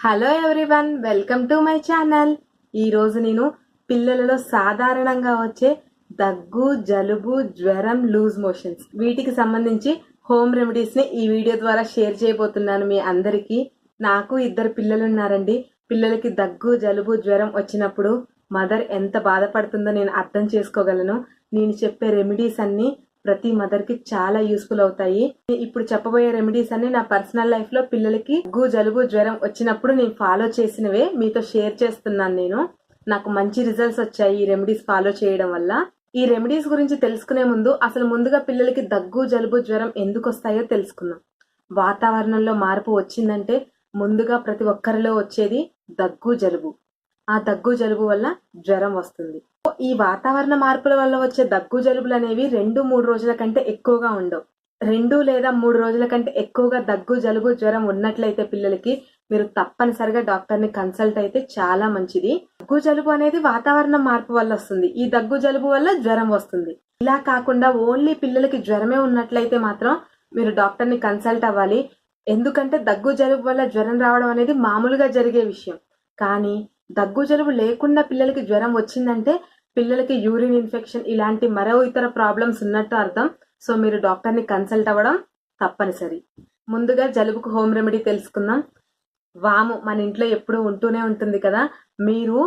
Hello everyone, welcome to my channel. ఈరోజు నేను పిల్లలలో సాధారణంగా వచ్చే దగ్గు, జలుబు, జ్వరం, లూజ్ మోషన్స్ వీటికి సంబంధించి హోమ్ రెమెడీస్ని ఈ వీడియో ద్వారా షేర్ చేయబోతున్నాను మీ అందరికీ. నాకు 2 పిల్లలు ఉన్నారండి. పిల్లలకి దగ్గు, జలుబు, జ్వరం వచ్చినప్పుడు మదర్ ఎంత బాధపడుతుందో నేను అర్థం చేసుకోగలను. నేను చెప్పే రెమెడీస్ అన్ని ప్రతి మదర్ కి చాలా యూస్ఫుల్ అవుతాయి. ఇప్పుడు చెప్పబోయే రెమెడీస్ అన్ని నా పర్సనల్ లైఫ్ లో పిల్లలకి దగ్గు, జలుబు, జ్వరం వచ్చినప్పుడు నేను ఫాలో చేసినవే మీతో షేర్ చేస్తున్నాను. నాకు మంచి రిజల్ట్స్ వచ్చాయి ఈ రెమెడీస్ ఫాలో చేయడం వల్ల. ఈ రెమెడీస్ గురించి తెలుసుకునే ముందు అసలు ముందుగా పిల్లలకి దగ్గు, జలుబు, జ్వరం ఎందుకు వస్తాయో తెలుసుకుందాం. వాతావరణంలో మార్పు వచ్చిందంటే ముందుగా ప్రతి ఒక్కరిలో వచ్చేది దగ్గు, జలుబు. ఆ దగ్గు, జలుబు వల్ల జ్వరం వస్తుంది. ఈ వాతావరణ మార్పుల వల్ల వచ్చే దగ్గు, జలుబులు అనేవి 2-3 రోజుల కంటే ఎక్కువగా ఉండవు. 2 లేదా 3 రోజుల కంటే ఎక్కువగా దగ్గు, జలుబు, జ్వరం ఉన్నట్లయితే పిల్లలకి మీరు తప్పనిసరిగా డాక్టర్ని కన్సల్ట్ అయితే చాలా మంచిది. దగ్గు, జలుబు అనేది వాతావరణ మార్పు వల్ల వస్తుంది. ఈ దగ్గు, జలుబు వల్ల జ్వరం వస్తుంది. ఇలా కాకుండా ఓన్లీ పిల్లలకి జ్వరమే ఉన్నట్లయితే మాత్రం మీరు డాక్టర్ని కన్సల్ట్ అవ్వాలి. ఎందుకంటే దగ్గు, జలుబు వల్ల జ్వరం రావడం అనేది మామూలుగా జరిగే విషయం. కానీ దగ్గు, జలుబు లేకుండా పిల్లలకి జ్వరం వచ్చిందంటే పిల్లలకి యూరిన్ ఇన్ఫెక్షన్ ఇలాంటి మరో ఇతర ప్రాబ్లమ్స్ ఉన్నట్టు అర్థం. సో మీరు డాక్టర్ని కన్సల్ట్ అవ్వడం తప్పనిసరి. ముందుగా జలుబుకు హోమ్ రెమెడీ తెలుసుకుందాం. వాము మన ఇంట్లో ఎప్పుడూ ఉంటూనే ఉంటుంది కదా. మీరు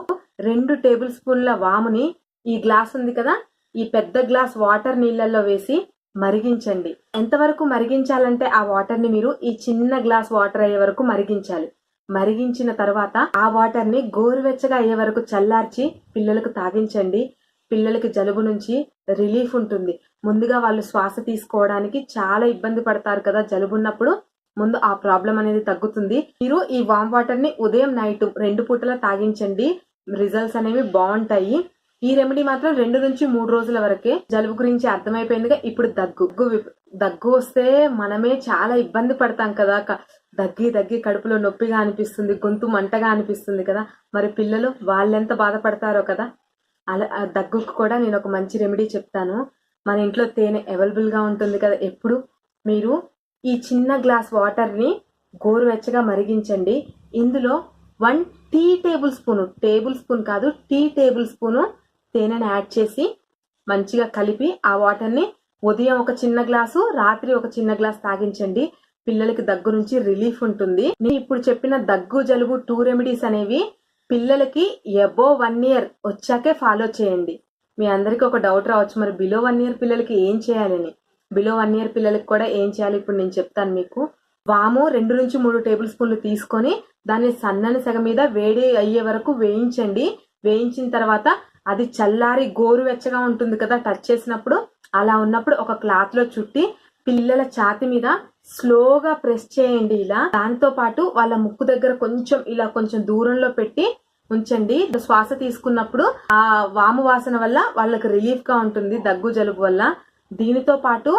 2 టేబుల్ స్పూన్ల వాముని ఈ గ్లాస్ ఉంది కదా, ఈ పెద్ద గ్లాస్ వాటర్ నీళ్ళల్లో వేసి మరిగించండి. ఎంతవరకు మరిగించాలంటే ఆ వాటర్ ని మీరు ఈ చిన్న గ్లాస్ వాటర్ అయ్యే వరకు మరిగించాలి. మరిగించిన తర్వాత ఆ వాటర్ ని గోరువెచ్చగా అయ్యే వరకు చల్లార్చి పిల్లలకు తాగించండి. పిల్లలకి జలుబు నుంచి రిలీఫ్ ఉంటుంది. ముందుగా వాళ్ళు శ్వాస తీసుకోవడానికి చాలా ఇబ్బంది పడతారు కదా జలుబు ఉన్నప్పుడు. ముందు ఆ ప్రాబ్లం అనేది తగ్గుతుంది. మీరు ఈ వామ్ వాటర్ ని ఉదయం నైట్ 2 పూటలా తాగించండి. రిజల్ట్స్ అనేవి బాగుంటాయి. ఈ రెమెడీ మాత్రం 2 నుంచి 3 రోజుల వరకే. జలుబు గురించి అర్థమైపోయిందిగా. ఇప్పుడు దగ్గు వస్తే మనమే చాలా ఇబ్బంది పడతాం కదా. దగ్గి కడుపులో నొప్పిగా అనిపిస్తుంది, గొంతు మంటగా అనిపిస్తుంది కదా. మరి పిల్లలు వాళ్ళెంత బాధపడతారో కదా. అలా దగ్గుకు కూడా నేను ఒక మంచి రెమెడీ చెప్తాను. మన ఇంట్లో తేనె అవైలబుల్ గా ఉంటుంది కదా. ఎప్పుడు మీరు ఈ చిన్న గ్లాస్ వాటర్ ని గోరువెచ్చగా మరిగించండి. ఇందులో 1 టీ టేబుల్ స్పూన్ కాదు, టీ టేబుల్ స్పూను తేనెని యాడ్ చేసి మంచిగా కలిపి ఆ వాటర్ ని ఉదయం ఒక చిన్న గ్లాసు, రాత్రి ఒక చిన్న గ్లాస్ తాగించండి. పిల్లలకి దగ్గు నుంచి రిలీఫ్ ఉంటుంది. నేను ఇప్పుడు చెప్పిన దగ్గు, జలుబు 2 రెమెడీస్ అనేవి పిల్లలకి అబోవ్ 1 ఇయర్ వచ్చాకే ఫాలో చేయండి. మీ అందరికి ఒక డౌట్ రావచ్చు, మరి బిలో 1 ఇయర్ పిల్లలకి ఏం చేయాలని. బిలో 1 ఇయర్ పిల్లలకి కూడా ఏం చేయాలి ఇప్పుడు నేను చెప్తాను మీకు. వాము 2 నుంచి 3 టేబుల్ స్పూన్లు తీసుకొని దాన్ని సన్నని సెగ మీద వేడి అయ్యే వరకు వేయించండి. వేయించిన తర్వాత అది చల్లారి గోరువెచ్చగా ఉంటుంది కదా టచ్ చేసినప్పుడు. అలా ఉన్నప్పుడు ఒక క్లాత్ లో చుట్టి పిల్లల ఛాతి మీద స్లోగా ప్రెస్ చేయండి ఇలా. దాంతో పాటు వాళ్ళ ముక్కు దగ్గర కొంచెం దూరంలో పెట్టి ఉంచండి. శ్వాస తీసుకున్నప్పుడు ఆ వాము వాసన వల్ల వాళ్ళకి రిలీఫ్ గా ఉంటుంది దగ్గు, జలుబు వల్ల. దీనితో పాటు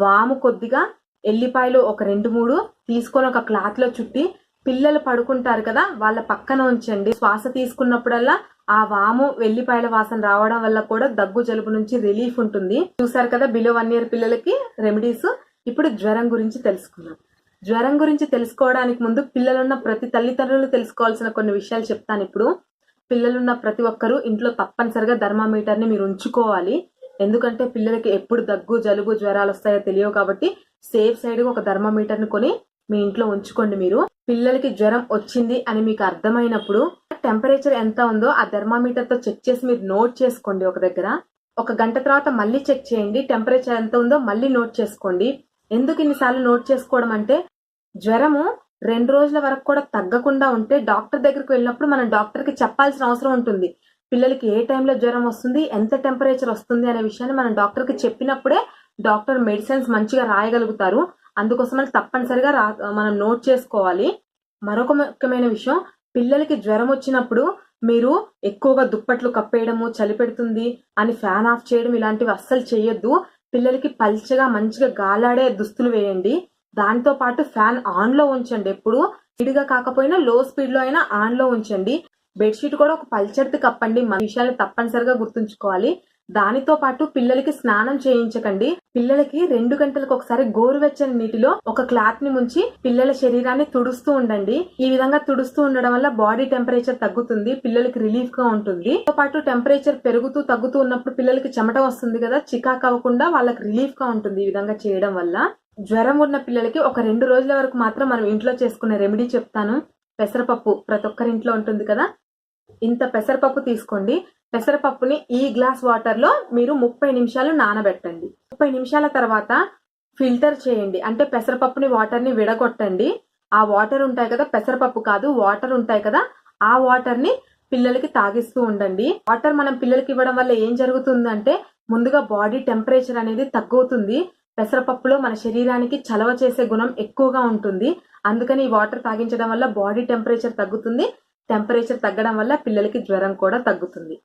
వాము కొద్దిగా, ఎల్లిపాయలు ఒక 2-3 తీసుకొని ఒక క్లాత్ లో చుట్టి పిల్లలు పడుకుంటారు కదా వాళ్ళ పక్కన ఉంచండి. శ్వాస తీసుకున్నప్పుడల్లా ఆ వాము, వెల్లిపాయల వాసన రావడం వల్ల కూడా దగ్గు, జలుబు నుంచి రిలీఫ్ ఉంటుంది. చూసారు కదా బిలో 1 ఇయర్ పిల్లలకి రెమెడీస్. ఇప్పుడు జ్వరం గురించి తెలుసుకుందాం. జ్వరం గురించి తెలుసుకోవడానికి ముందు పిల్లలున్న ప్రతి తల్లిదండ్రులు తెలుసుకోవాల్సిన కొన్ని విషయాలు చెప్తాను ఇప్పుడు. పిల్లలున్న ప్రతి ఒక్కరూ ఇంట్లో తప్పనిసరిగా థర్మామీటర్ ని మీరు ఉంచుకోవాలి. ఎందుకంటే పిల్లలకి ఎప్పుడు దగ్గు, జలుబు, జ్వరాలు వస్తాయో తెలియవు కాబట్టి సేఫ్ సైడ్ ఒక థర్మామీటర్ ని కొని మీ ఇంట్లో ఉంచుకోండి. మీరు పిల్లలకి జ్వరం వచ్చింది అని మీకు అర్థమైనప్పుడు టెంపరేచర్ ఎంత ఉందో ఆ థర్మామీటర్ తో చెక్ చేసి మీరు నోట్ చేసుకోండి ఒక దగ్గర. 1 గంట తర్వాత మళ్ళీ చెక్ చేయండి, టెంపరేచర్ ఎంత ఉందో మళ్ళీ నోట్ చేసుకోండి. ఎందుకు ఇన్నిసార్లు నోట్ చేసుకోవడం అంటే జ్వరము 2 రోజుల వరకు కూడా తగ్గకుండా ఉంటే డాక్టర్ దగ్గరికి వెళ్ళినప్పుడు మనం డాక్టర్ కి చెప్పాల్సిన అవసరం ఉంటుంది. పిల్లలకి ఏ టైంలో జ్వరం వస్తుంది, ఎంత టెంపరేచర్ వస్తుంది అనే విషయాన్ని మనం డాక్టర్ కి చెప్పినప్పుడే డాక్టర్ మెడిసిన్స్ మంచిగా రాయగలుగుతారు. అందుకోసమని తప్పనిసరిగా మనం నోట్ చేసుకోవాలి. మరొక ముఖ్యమైన విషయం, పిల్లలకి జ్వరం వచ్చినప్పుడు మీరు ఎక్కువగా దుప్పట్లు కప్పేయడము, చలి పెడుతుంది అని ఫ్యాన్ ఆఫ్ చేయడం ఇలాంటివి అస్సలు చేయొద్దు. పిల్లలకి పల్చగా మంచిగా గాలాడే దుస్తులు వేయండి. దాంతో పాటు ఫ్యాన్ ఆన్ లో ఉంచండి. ఎప్పుడు స్పీడ్ గా కాకపోయినా లో స్పీడ్ లో అయినా ఆన్ లో ఉంచండి. బెడ్షీట్ కూడా ఒక పల్చటిది కప్పండి. మన విషయాలు తప్పనిసరిగా గుర్తుంచుకోవాలి. దానితో పాటు పిల్లలకి స్నానం చేయించకండి. పిల్లలకి 2 గంటలకు ఒకసారి గోరువెచ్చని నీటిలో ఒక క్లాత్ ని ముంచి పిల్లల శరీరాన్ని తుడుస్తూ ఉండండి. ఈ విధంగా తుడుస్తూ ఉండడం వల్ల బాడీ టెంపరేచర్ తగ్గుతుంది, పిల్లలకి రిలీఫ్ గా ఉంటుంది. తో పాటు టెంపరేచర్ పెరుగుతూ తగ్గుతూ ఉన్నప్పుడు పిల్లలకి చెమట వస్తుంది కదా, చికాకు అవ్వకుండా వాళ్ళకి రిలీఫ్ గా ఉంటుంది ఈ విధంగా చేయడం వల్ల. జ్వరం ఉన్న పిల్లలకి ఒక 2 రోజుల వరకు మాత్రం మనం ఇంట్లో చేసుకునే రెమెడీ చెప్తాను. పెసరపప్పు ప్రతి ఒక్కరింట్లో ఉంటుంది కదా, ఇంత పెసరపప్పు తీసుకోండి. పెసరపప్పుని ఈ గ్లాస్ వాటర్ లో మీరు 30 నిమిషాలు నానబెట్టండి. 30 నిమిషాల తర్వాత ఫిల్టర్ చేయండి. అంటే పెసరపప్పుని వాటర్ ని విడగొట్టండి. ఆ వాటర్ ఉంటాయి కదా, పెసరపప్పు కాదు వాటర్ ఉంటాయి కదా, ఆ వాటర్ ని పిల్లలకి తాగిస్తూ ఉండండి. వాటర్ మనం పిల్లలకి ఇవ్వడం వల్ల ఏం జరుగుతుందంటే ముందుగా బాడీ టెంపరేచర్ అనేది తగ్గుతుంది. పెసరపప్పులో మన శరీరానికి చలవ చేసే గుణం ఎక్కువగా ఉంటుంది. అందుకని ఈ వాటర్ తాగించడం వల్ల బాడీ టెంపరేచర్ తగ్గుతుంది. టెంపరేచర్ తగ్గడం వల్ల పిల్లలకి జ్వరం కూడా తగ్గుతుంది.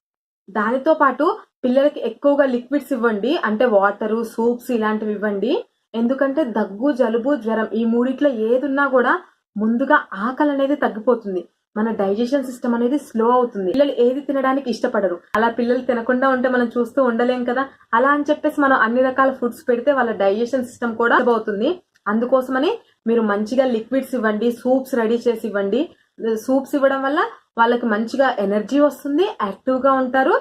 దానితో పాటు పిల్లలకి ఎక్కువగా లిక్విడ్స్ ఇవ్వండి. అంటే వాటరు, సూప్స్ ఇలాంటివి ఇవ్వండి. ఎందుకంటే దగ్గు, జలుబు, జ్వరం ఈ మూడిట్లో ఏదున్నా కూడా ముందుగా ఆకలి అనేది తగ్గిపోతుంది. మన డైజెషన్ సిస్టమ్ అనేది స్లో అవుతుంది. పిల్లలు ఏది తినడానికి ఇష్టపడరు. అలా పిల్లలు తినకుండా ఉంటే మనం చూస్తూ ఉండలేం కదా. అలా అని చెప్పేసి మనం అన్ని రకాల ఫుడ్స్ పెడితే వాళ్ళ డైజెషన్ సిస్టమ్ కూడా అవుతుంది. అందుకోసమని మీరు మంచిగా లిక్విడ్స్ ఇవ్వండి, సూప్స్ రెడీ చేసి ఇవ్వండి. సూప్స్ ఇవ్వడం వల్ల వాళ్ళకి మంచిగా ఎనర్జీ వస్తుంది, యాక్టివ్ గా ఉంటారు.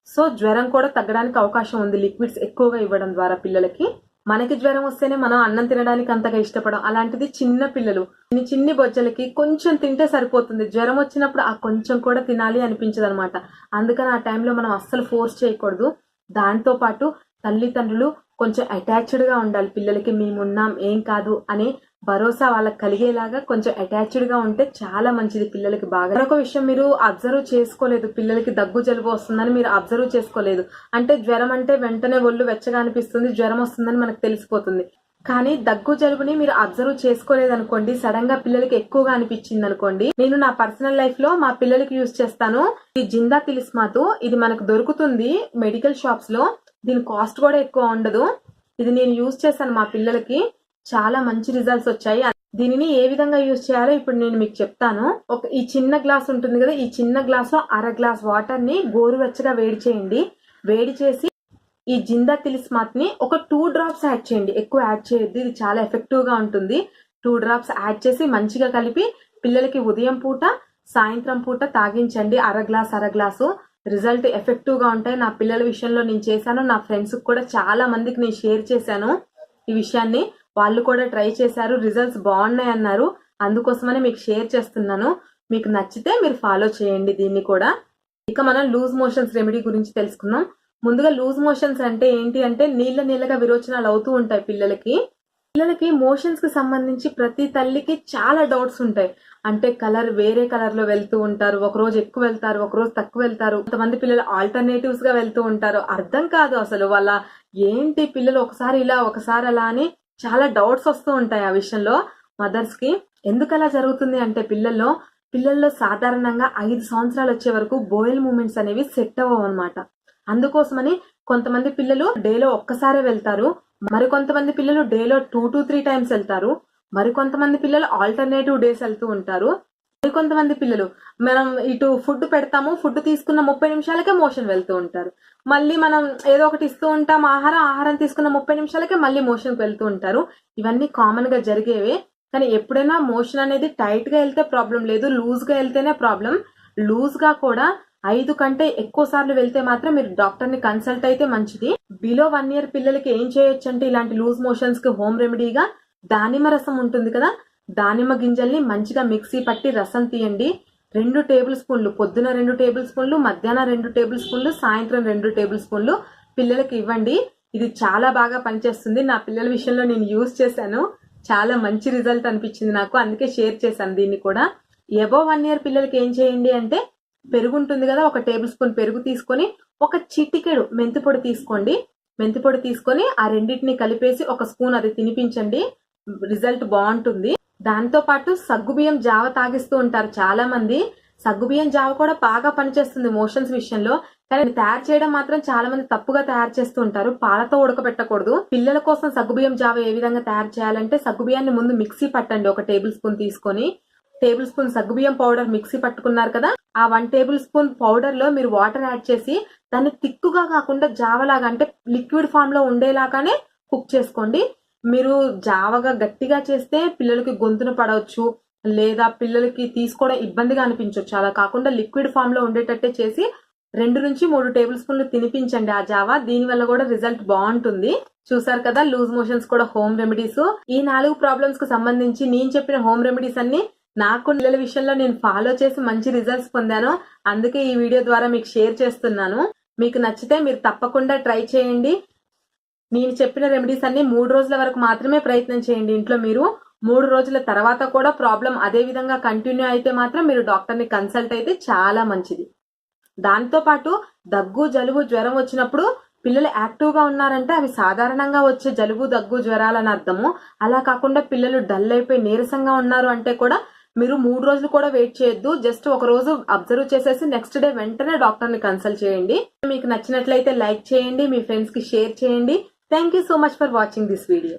సో జ్వరం కూడా తగ్గడానికి అవకాశం ఉంది లిక్విడ్స్ ఎక్కువగా ఇవ్వడం ద్వారా పిల్లలకి. మనకి జ్వరం వస్తేనే మనం అన్నం తినడానికి అంతగా ఇష్టపడం. అలాంటిది చిన్న పిల్లలు చిన్ని బొజ్జలకి కొంచెం తింటే సరిపోతుంది. జ్వరం వచ్చినప్పుడు ఆ కొంచెం కూడా తినాలి అనిపించదు అనమాట. అందుకని ఆ టైంలో మనం అస్సలు ఫోర్స్ చేయకూడదు. దాంతో పాటు తల్లిదండ్రులు కొంచెం అటాచ్డ్ గా ఉండాలి పిల్లలకి. మేమున్నాం, ఏం కాదు అనే భరోసా వాళ్ళకి కలిగేలాగా కొంచెం అటాచ్డ్ గా ఉంటే చాలా మంచిది పిల్లలకి బాగా. మరొక విషయం, మీరు అబ్జర్వ్ చేసుకోలేదు, పిల్లలకి దగ్గు జలుబు వస్తుందని మీరు అబ్జర్వ్ చేసుకోలేదు. అంటే జ్వరం అంటే వెంటనే ఒళ్ళు వెచ్చగా అనిపిస్తుంది, జ్వరం వస్తుందని మనకు తెలిసిపోతుంది. కానీ దగ్గు జలుబుని మీరు అబ్జర్వ్ చేసుకోలేదు అనుకోండి, సడన్ గా పిల్లలకి ఎక్కువగా అనిపించింది అనుకోండి. నేను నా పర్సనల్ లైఫ్ లో మా పిల్లలకి యూజ్ చేస్తాను ఈ జిందా తిలిస్మాతు. ఇది మనకు దొరుకుతుంది మెడికల్ షాప్స్ లో. దీని కాస్ట్ కూడా ఎక్కువ ఉండదు. ఇది నేను యూజ్ చేశాను మా పిల్లలకి, చాలా మంచి రిజల్ట్స్ వచ్చాయి. దీనిని ఏ విధంగా యూజ్ చేయాలో ఇప్పుడు నేను మీకు చెప్తాను. ఈ చిన్న గ్లాస్ ఉంటుంది కదా, ఈ చిన్న గ్లాస్ లో 1/2 గ్లాస్ వాటర్ ని గోరువెచ్చగా వేడి చేయండి. వేడి చేసి ఈ జిందా తిలిస్మాత్ ని ఒక 2 డ్రాప్స్ యాడ్ చేయండి. ఎక్కువ యాడ్ చేయొద్దు, ఇది చాలా ఎఫెక్టివ్ గా ఉంటుంది. 2 డ్రాప్స్ యాడ్ చేసి మంచిగా కలిపి పిల్లలకి ఉదయం పూట, సాయంత్రం పూట తాగించండి. 1/2 గ్లాసు రిజల్ట్ ఎఫెక్టివ్ గా ఉంటాయి. నా పిల్లల విషయంలో నేను చేశాను, నా ఫ్రెండ్స్ కూడా చాలా మందికి నేను షేర్ చేశాను ఈ విషయాన్ని. వాళ్ళు కూడా ట్రై చేశారు, రిజల్ట్స్ బాగున్నాయి అన్నారు. అందుకోసమనే మీకు షేర్ చేస్తున్నాను. మీకు నచ్చితే మీరు ఫాలో చేయండి దీన్ని కూడా. ఇక మనం లూజ్ మోషన్స్ రెమెడీ గురించి తెలుసుకుందాం. ముందుగా లూజ్ మోషన్స్ అంటే ఏంటి అంటే నీళ్ళగా విరోచనాలు అవుతూ ఉంటాయి పిల్లలకి. మోషన్స్ కి సంబంధించి ప్రతి తల్లికి చాలా డౌట్స్ ఉంటాయి. అంటే కలర్ వేరే కలర్ లో వెళ్తూ ఉంటారు, ఒక రోజు ఎక్కువ వెళ్తారు, ఒక రోజు తక్కువ వెళ్తారు. కొంతమంది పిల్లలు ఆల్టర్నేటివ్స్ గా వెళ్తూ ఉంటారు. అర్థం కాదు అసలు వాళ్ళ ఏంటి, పిల్లలు ఒకసారి ఇలా ఒకసారి అలా అని చాలా డౌట్స్ వస్తూ ఉంటాయి ఆ విషయంలో మదర్స్ కి. ఎందుకు అలా జరుగుతుంది అంటే పిల్లల్లో సాధారణంగా 5 సంవత్సరాలు వచ్చే వరకు బోయల్ మూమెంట్స్ అనేవి సెట్ అవ్వవు అనమాట. అందుకోసమని కొంతమంది పిల్లలు డేలో ఒక్కసారే వెళ్తారు, మరికొంతమంది పిల్లలు డేలో 2 to 3 టైమ్స్ వెళ్తారు, మరికొంతమంది పిల్లలు ఆల్టర్నేటివ్ డేస్ వెళ్తూ ఉంటారు. మరికొంతమంది పిల్లలు మనం ఇటు ఫుడ్ పెడతాము, ఫుడ్ తీసుకున్న 30 నిమిషాలకే మోషన్ వెళ్తూ ఉంటారు. మళ్ళీ మనం ఏదో ఒకటి ఇస్తూ ఉంటాం ఆహారం తీసుకున్న 30 నిమిషాలకే మళ్ళీ మోషన్కి వెళ్తూ ఉంటారు. ఇవన్నీ కామన్ గా జరిగేవే. కానీ ఎప్పుడైనా మోషన్ అనేది టైట్ గా వెళ్తే ప్రాబ్లం లేదు, లూజ్ గా వెళ్తేనే ప్రాబ్లం. లూజ్ గా కూడా 5 కంటే ఎక్కువ సార్లు వెళ్తే మాత్రం మీరు డాక్టర్ ని కన్సల్ట్ అయితే మంచిది. బిలో 1 year పిల్లలకి ఏం చేయొచ్చు అంటే ఇలాంటి లూజ్ మోషన్స్ కి హోమ్ రెమెడీగా దానిమ్మ రసం ఉంటుంది కదా, దానిమ్మ గింజల్ని మంచిగా మిక్సీ పట్టి రసం తీయండి. 2 టేబుల్ స్పూన్లు, పొద్దున 2 టేబుల్ స్పూన్లు, మధ్యాహ్నం 2 టేబుల్ స్పూన్లు, సాయంత్రం 2 టేబుల్ స్పూన్లు పిల్లలకి ఇవ్వండి. ఇది చాలా బాగా పనిచేస్తుంది. నా పిల్లల విషయంలో నేను యూజ్ చేశాను, చాలా మంచి రిజల్ట్ అనిపించింది నాకు, అందుకే షేర్ చేశాను దీన్ని కూడా. అబోవ్ 1 year పిల్లలకి ఏం చేయండి అంటే పెరుగు ఉంటుంది కదా, 1 టేబుల్ స్పూన్ పెరుగు తీసుకొని ఒక చిటికెడు మెంతి పొడి తీసుకోండి. మెంతి పొడి తీసుకొని ఆ రెండింటిని కలిపేసి 1 స్పూన్ అది తినిపించండి. రిజల్ట్ బాగుంటుంది. దాంతో పాటు సగ్గుబియ్యం జావ తాగిస్తూ ఉంటారు చాలా మంది. సగ్గుబియ్యం జావ కూడా బాగా పనిచేస్తుంది మోషన్స్ విషయంలో. కానీ తయారు చేయడం మాత్రం చాలా మంది తప్పుగా తయారు చేస్తూ ఉంటారు. పాలతో ఉడకబెట్టకూడదు. పిల్లల కోసం సగ్గుబియ్యం జావ ఏ విధంగా తయారు చేయాలంటే సగ్గుబియ్యాన్ని ముందు మిక్సీ పట్టండి. 1 టేబుల్ స్పూన్ తీసుకొని, టేబుల్ స్పూన్ సగ్గుబియ్యం పౌడర్ మిక్సీ పట్టుకున్నారు కదా, ఆ 1 టేబుల్ స్పూన్ పౌడర్ లో మీరు వాటర్ యాడ్ చేసి దాన్ని తిక్కుగా కాకుండా జావలాగా అంటే లిక్విడ్ ఫామ్ లో ఉండేలాగానే కుక్ చేసుకోండి. మీరు జావగా గట్టిగా చేస్తే పిల్లలకి గొంతున పడవచ్చు, లేదా పిల్లలకి తీసుకోవడం ఇబ్బందిగా అనిపించవచ్చు. అలా కాకుండా లిక్విడ్ ఫామ్ లో ఉండేటట్టే చేసి 2 నుంచి 3 టేబుల్ స్పూన్లు తినిపించండి ఆ జావా. దీని వల్ల కూడా రిజల్ట్ బాగుంటుంది. చూసారు కదా, లూజ్ మోషన్స్ కూడా హోమ్ రెమెడీస్. ఈ 4 ప్రాబ్లమ్స్ కు సంబంధించి నేను చెప్పిన హోమ్ రెమెడీస్ అన్ని నాకు పిల్లల విషయంలో నేను ఫాలో చేసి మంచి రిజల్ట్స్ పొందాను. అందుకే ఈ వీడియో ద్వారా మీకు షేర్ చేస్తున్నాను. మీకు నచ్చితే మీరు తప్పకుండా ట్రై చేయండి. నేను చెప్పిన రెమెడీస్ అన్ని 3 రోజుల వరకు మాత్రమే ప్రయత్నం చేయండి ఇంట్లో. మీరు 3 రోజుల తర్వాత కూడా ప్రాబ్లం అదే విధంగా కంటిన్యూ అయితే మాత్రం మీరు డాక్టర్ ని కన్సల్ట్ అయితే చాలా మంచిది. దాంతో పాటు దగ్గు, జలుబు, జ్వరం వచ్చినప్పుడు పిల్లలు యాక్టివ్ గా ఉన్నారంటే అవి సాధారణంగా వచ్చే జలుబు, దగ్గు, జ్వరాలని అర్థము. అలా కాకుండా పిల్లలు డల్ అయిపోయి నీరసంగా ఉన్నారు అంటే కూడా మీరు 3 రోజులు కూడా వెయిట్ చేయొద్దు. జస్ట్ ఒక రోజు అబ్జర్వ్ చేసేసి నెక్స్ట్ డే వెంటనే డాక్టర్ ని కన్సల్ట్ చేయండి. మీకు నచ్చినట్లయితే లైక్ చేయండి, మీ ఫ్రెండ్స్ కి షేర్ చేయండి. Thank you so much for watching this video.